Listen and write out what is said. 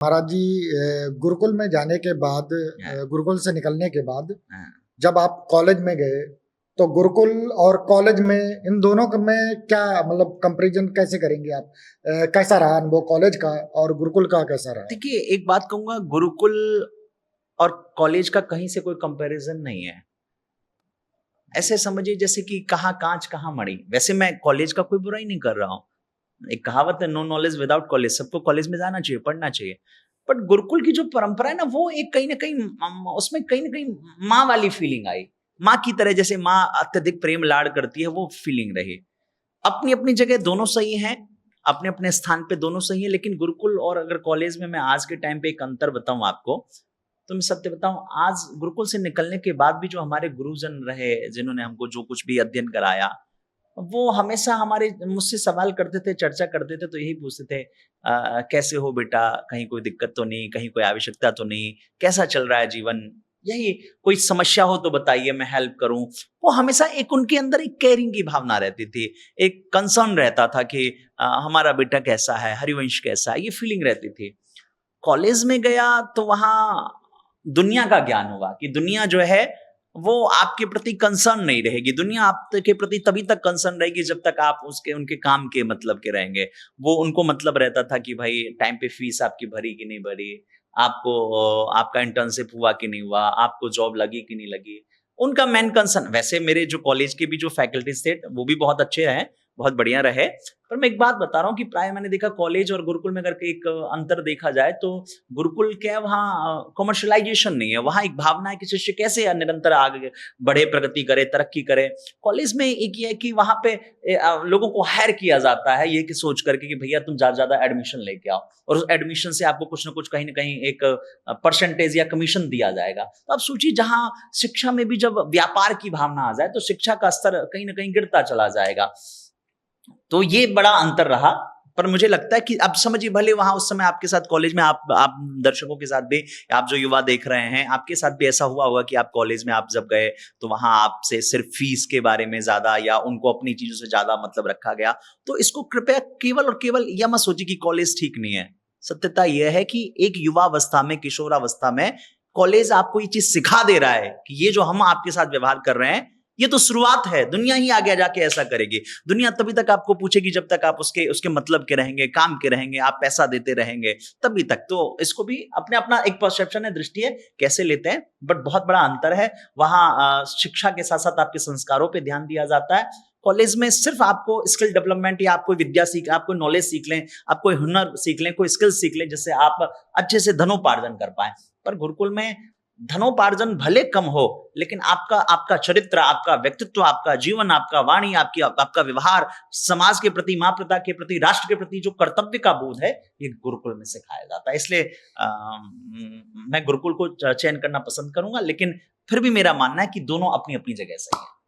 महाराज जी, गुरुकुल में जाने के बाद, हाँ, गुरुकुल से निकलने के बाद हाँ। जब आप कॉलेज में गए, तो गुरुकुल और कॉलेज में इन दोनों में क्या मतलब कंपैरिजन कैसे करेंगे आप? कैसा रहा अनुभव कॉलेज का और गुरुकुल का कैसा रहा? देखिए, एक बात कहूँगा, गुरुकुल और कॉलेज का कहीं से कोई कंपैरिजन नहीं है। ऐसे समझिए जैसे कि कहाँ काँच कहाँ मणि। वैसे मैं कॉलेज का कोई बुराई नहीं कर रहा हूँ। एक कहावत है, नो नॉलेज विदाउट कॉलेज। सबको कॉलेज में जाना चाहिए, पढ़ना चाहिए। बट गुरुकुल की जो परंपरा है ना, वो एक कहीं न कहीं उसमें कहीं न कहीं माँ वाली फीलिंग आई। माँ की तरह, जैसे माँ अत्यधिक प्रेम लाड़ करती है, वो फीलिंग रही। अपनी-अपनी जगह दोनों सही हैं, अपने-अपने स्थान पे दोनों सही हैं, लेकिन गुरुकुल और अगर कॉलेज में मैं आज के टाइम पे एक अंतर बताऊँ आपको, तो मैं सत्य बताऊँ, आज गुरुकुल से निकलने के बाद भी जो हमारे गुरुजन रहे, जिन्होंने हमको जो कुछ भी अध्ययन कराया, वो हमेशा हमारे मुझसे सवाल करते थे, चर्चा करते थे, तो यही पूछते थे, कैसे हो बेटा? कहीं कोई दिक्कत तो नहीं? कहीं कोई आवश्यकता तो नहीं? कैसा चल रहा है जीवन? यही, कोई समस्या हो तो बताइए, मैं हेल्प करूँ। वो हमेशा एक उनके अंदर एक केयरिंग की भावना रहती थी, एक कंसर्न रहता था कि हमारा बेटा कैसा है, हरिवंश कैसा है, ये फीलिंग रहती थी। कॉलेज में गया तो वहाँ दुनिया का ज्ञान हुआ कि दुनिया जो है वो आपके प्रति कंसर्न नहीं रहेगी। दुनिया आपके प्रति तभी तक कंसर्न रहेगी जब तक आप उसके उनके काम के मतलब के रहेंगे। वो उनको मतलब रहता था कि भाई टाइम पे फीस आपकी भरी कि नहीं भरी, आपको आपका इंटर्नशिप हुआ कि नहीं हुआ, आपको जॉब लगी कि नहीं लगी। उनका मेन कंसर्न, वैसे मेरे जो कॉलेज के भी जो फैकल्टीज़ थे वो भी बहुत अच्छे रहे, बहुत बढ़िया रहे। पर मैं एक बात बता रहा हूँ कि प्राय मैंने देखा कॉलेज और गुरुकुल में अगर एक अंतर देखा जाए तो गुरुकुल क्या है, वहाँ कमर्शियलाइजेशन नहीं है, वहाँ एक भावना है कि शिष्य कैसे निरंतर आगे बढ़े, प्रगति करे, तरक्की करे। कॉलेज में एक ये है कि वहाँ पे लोगों को हायर किया जाता है ये कि सोच करके कि भैया तुम ज़्यादा ज़्यादा एडमिशन लेके आओ, और उस एडमिशन से आपको कुछ ना कुछ कहीं ना कहीं एक परसेंटेज या कमीशन दिया जाएगा। तो आप सोचिए, जहाँ शिक्षा में भी जब व्यापार की भावना आ जाए तो शिक्षा का स्तर कहीं ना कहीं गिरता चला जाएगा। तो ये बड़ा अंतर रहा। पर मुझे लगता है कि अब समझिए, भले वहां उस समय आपके साथ कॉलेज में आप दर्शकों के साथ भी, आप जो युवा देख रहे हैं, आपके साथ भी ऐसा हुआ होगा कि आप कॉलेज में आप जब गए तो वहां आपसे सिर्फ फीस के बारे में ज्यादा या उनको अपनी चीजों से ज्यादा मतलब रखा गया। तो इसको कृपया केवल और केवल यह मत सोचिए कि कॉलेज ठीक नहीं है। सत्यता यह है कि एक युवावस्था में, किशोरावस्था में कॉलेज आपको ये चीज सिखा दे रहा है कि ये जो हम आपके साथ व्यवहार कर रहे हैं, ये तो शुरुआत है, दुनिया ही आगे जाके ऐसा करेगी। दुनिया तभी तक आपको पूछेगी जब तक आप उसके उसके मतलब के रहेंगे, काम के रहेंगे, आप पैसा देते रहेंगे, तभी तक। तो इसको भी अपने अपना एक परसेप्शन है, दृष्टि है, कैसे लेते हैं। बट बहुत बड़ा अंतर है। वहां शिक्षा के साथ साथ आपके संस्कारों पे ध्यान दिया जाता है। कॉलेज में सिर्फ आपको स्किल डेवलपमेंट या आपको विद्या सीख, आपको नॉलेज सीख लें, आप कोई हुनर सीख लें, कोई स्किल सीख लें, जिससे आप अच्छे से धनोपार्जन कर पाए। पर गुरुकुल में धनोपार्जन भले कम हो, लेकिन आपका आपका चरित्र, आपका व्यक्तित्व, आपका जीवन, आपका वाणी, आपकी आपका व्यवहार, समाज के प्रति, माँ पिता के प्रति, राष्ट्र के प्रति जो कर्तव्य का बोध है, ये गुरुकुल में सिखाया जाता है। इसलिए मैं गुरुकुल को चयन करना पसंद करूंगा, लेकिन फिर भी मेरा मानना है कि दोनों अपनी अपनी जगह सही है।